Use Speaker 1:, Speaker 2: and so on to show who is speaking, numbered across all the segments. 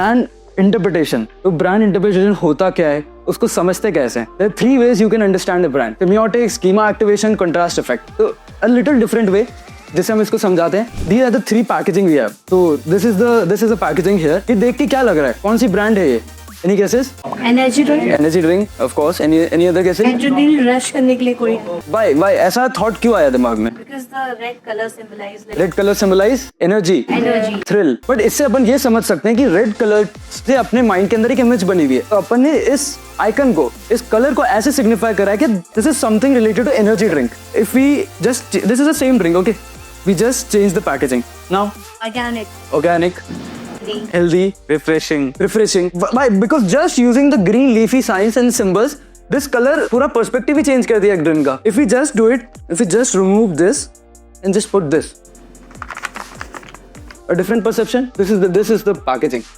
Speaker 1: Brand interpretation. तो brand interpretation होता क्या है, उसको समझते कैसे हैं? There are 3 ways you can understand the brand: semiotics, schema activation, contrast effect. तो a little different way जिससे हम इसको समझाते हैं। These are the 3 packaging we have. तो this is the packaging here. ये देख के क्या लग रहा है, कौन सी ब्रांड है ये? Any guesses?
Speaker 2: Energy drink.
Speaker 1: Energy drink, of course. Any other guesses?
Speaker 2: Adrenaline rush करने के लिए कोई?
Speaker 1: Why ऐसा thought क्यों आया दिमाग में?
Speaker 2: Because the red color symbolize like
Speaker 1: Red color symbolize energy, thrill. But इससे अपन ये समझ सकते हैं कि red color से अपने माइंड के अंदर एक इमेज बनी हुई है। तो अपन ने इस आइकन को, इस कलर को ऐसे सिग्निफाई करा है कि this is something related to energy drink. If we just, this is the same drink, okay? We just change the packaging. Now, organic, healthy, refreshing. Why? Because just using the green leafy signs and symbols, this color पूरा perspective ही change कर दिया एक drink का. If we just do it, if we just remove this and just put this, a different perception. This is the packaging.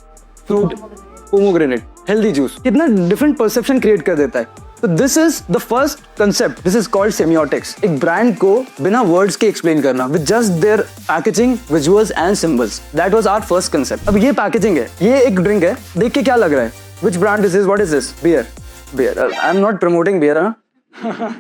Speaker 1: Fruit, pomegranate, healthy juice. कितना different perception create कर देता है. So this is the first concept. This is called semiotics. एक brand को बिना words के explain करना with just their packaging, visuals and symbols. That was our first concept. अब ये packaging है, ये एक drink है. देख के क्या लग रहा है? Which brand this is? What is this? Beer. I'm not promoting beer, huh?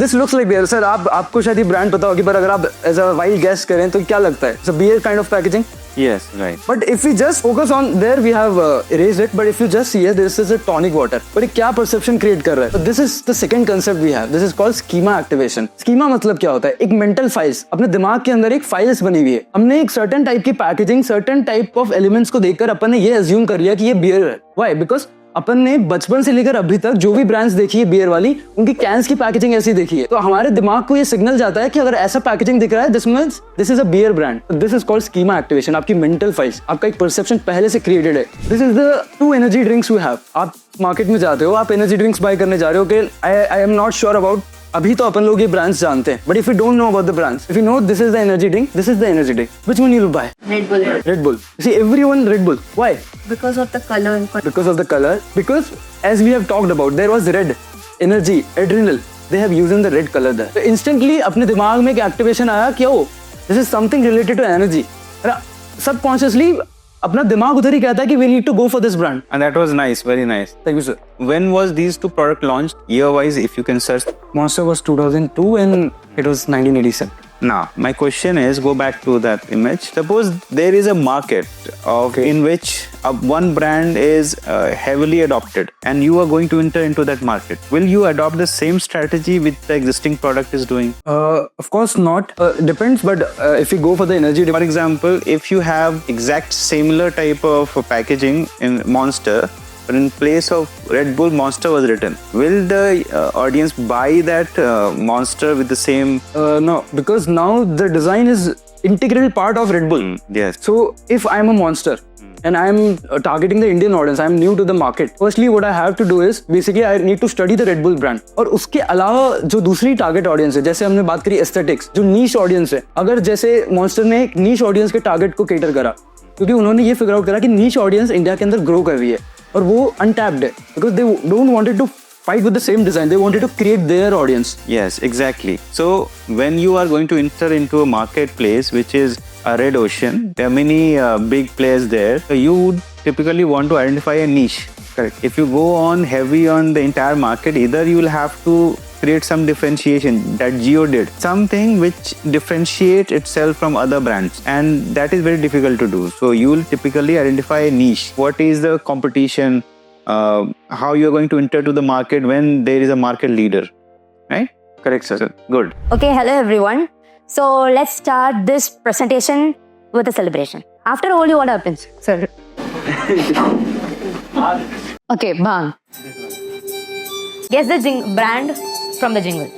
Speaker 1: This looks like beer. Sir, आपको शायद ये brand पता होगी, पर अगर आप as a wild guess करें तो क्या लगता है? It's a beer kind of packaging.
Speaker 3: Yes, right.
Speaker 1: But if we just focus on there, we have erased it. But if you just see it, this is a tonic water. But ये क्या perception create कर रहा है? So this is the second concept we have. This is called schema activation. Schema मतलब क्या होता है? एक mental files. अपने दिमाग के अंदर एक files बनी हुई है. हमने एक certain type की packaging, certain type of elements को देखकर अपन ने ये assume कर लिया कि ये beer है. Why? Because अपन ने बचपन से लेकर अभी तक जो भी ब्रांड्स देखी है बियर वाली, उनकी कैंस की पैकेजिंग ऐसी देखी है, तो हमारे दिमाग को ये सिग्नल जाता है कि अगर ऐसा पैकेजिंग दिख रहा है, this means this is a beer brand. This is called schema activation. आपकी मेंटल फाइल्स, आपका एक परसेप्शन पहले से क्रिएटेड है. This is the 2 energy drinks we have. आप मार्केट में जाते हो, आप एनर्जी ड्रिंक्स बाय करने जा रहे हो कि I am not sure about, अभी तो अपन लोग ये ब्रांड्स जानते हैं, but if you don't know about the brands, if you know this is the energy drink, this is the energy drink, which one you will buy? Red Bull. See, everyone Red Bull. Why?
Speaker 2: because of the color.
Speaker 1: Because of the color. Because as we have talked about, there was red, energy, adrenal. They have used the red color there. So instantly अपने दिमाग में एक activation आया कि oh, this is something related to energy. Subconsciously अपना दिमाग उधर ही कहता है कि we need to go for this brand.
Speaker 3: And that was nice, very nice.
Speaker 1: Thank you, sir.
Speaker 3: When was these 2 products launched? Year-wise, if you can search.
Speaker 1: Monster was 2002 and it was 1987.
Speaker 3: Now, my question is, go back to that image. Suppose there is a market in which one brand is heavily adopted and you are going to enter into that market. Will you adopt the same strategy which the existing product is doing?
Speaker 1: Of course not. Depends, but if we go for the energy...
Speaker 3: For example, if you have exact similar type of packaging in Monster, but in place of Red Bull, Monster was written, will the audience buy that Monster with the same?
Speaker 1: No, because now the design is integral part of Red Bull.
Speaker 3: Yes.
Speaker 1: So if I'm a Monster and I'm targeting the Indian audience, I'm new to the market. Firstly, what I have to do is basically I need to study the Red Bull brand. और उसके अलावा जो दूसरी target audience है, जैसे हमने बात करी aesthetics, जो niche audience है, अगर जैसे Monster ने एक niche audience के target को cater करा, क्योंकि उन्होंने ये figure out करा कि niche audience इंडिया के अंदर grow कर रही है और वो untapped है, because they don't wanted to fight with the same design. They wanted to create their audience.
Speaker 3: Yes, exactly. So when you are going to enter into a marketplace which is a red ocean, there are many big players there. So you would typically want to identify a niche.
Speaker 1: Correct.
Speaker 3: If you go on heavy on the entire market, either you will have to create some differentiation that Jio did, something which differentiates itself from other brands, and that is very difficult to do. So you will typically identify a niche. What is the competition? How you are going to enter to the market when there is a market leader, right?
Speaker 1: Correct, sir.
Speaker 3: Good.
Speaker 4: Okay, hello everyone. So let's start this presentation with a celebration. After all, what happens, sir? Okay, bhang. Guess the brand from the jingle.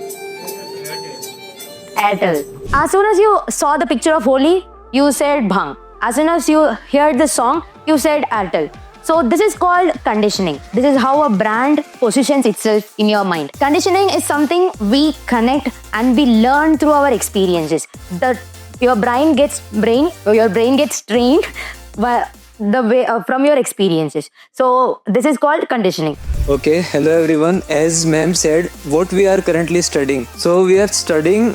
Speaker 4: Airtel. As soon as you saw the picture of Holi, you said bhang. As soon as you heard the song, you said Airtel. So this is called conditioning. This is how a brand positions itself in your mind. Conditioning is something we connect and we learn through our experiences. Your brain gets trained the way from your experiences. So this is called conditioning.
Speaker 5: Okay, hello everyone. As ma'am said, what we are currently studying. So we are studying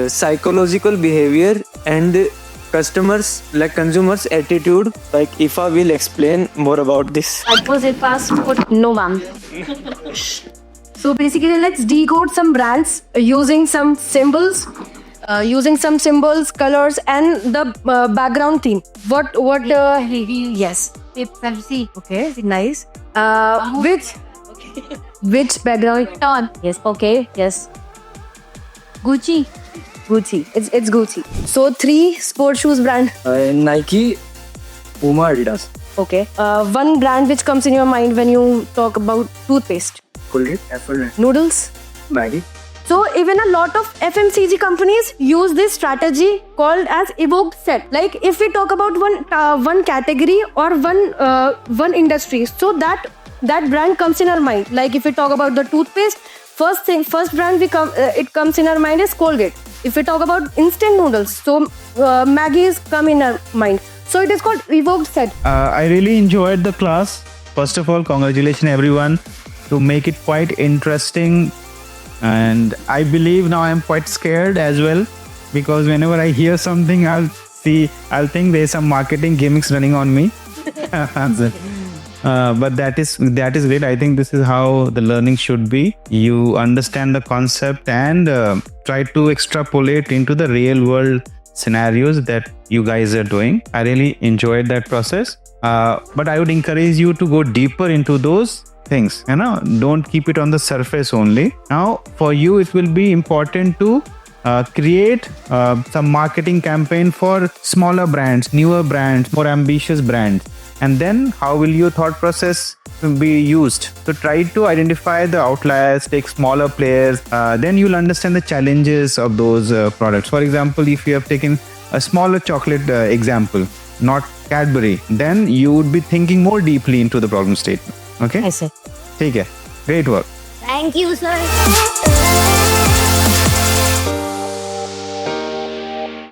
Speaker 5: psychological behavior and customers, like consumers' attitude. Like Ifa will explain more about this.
Speaker 2: Was it passport?
Speaker 4: No, ma'am.
Speaker 6: So basically, let's decode some brands using some symbols, colors, and the background theme. Yes.
Speaker 2: Pepsi.
Speaker 6: Okay, nice. Which background?
Speaker 4: Ton. Yes. Okay. Yes.
Speaker 2: Gucci.
Speaker 6: Gucci. It's Gucci. So 3 sport shoes brand.
Speaker 1: Nike, Puma, Adidas.
Speaker 6: Okay. One brand which comes in your mind when you talk about toothpaste.
Speaker 1: Colgate, Apple,
Speaker 6: Noodles.
Speaker 1: Maggie.
Speaker 6: So even a lot of FMCG companies use this strategy called as evoked set. Like if we talk about one category or one industry, so that brand comes in our mind. Like if we talk about the toothpaste, first brand it comes in our mind is Colgate. If we talk about instant noodles, so Maggie's come in our mind. So it is called evoked set.
Speaker 3: I really enjoyed the class. First of all, congratulations everyone to make it quite interesting. And I believe now I'm quite scared as well, because whenever I hear something, I'll think there's some marketing gimmicks running on me. But that is great. I think this is how the learning should be. You understand the concept and try to extrapolate into the real world scenarios that you guys are doing. I really enjoyed that process. But I would encourage you to go deeper into those things. Don't keep it on the surface only. Now, for you, it will be important to create some marketing campaign for smaller brands, newer brands, more ambitious brands. And then how will your thought process be used? So try to identify the outliers, take smaller players, then you'll understand the challenges of those products. For example, if you have taken a smaller chocolate example, not Cadbury, then you would be thinking more deeply into the problem statement. Okay?
Speaker 4: Yes, sir.
Speaker 3: Take care. Great work.
Speaker 4: Thank you, sir.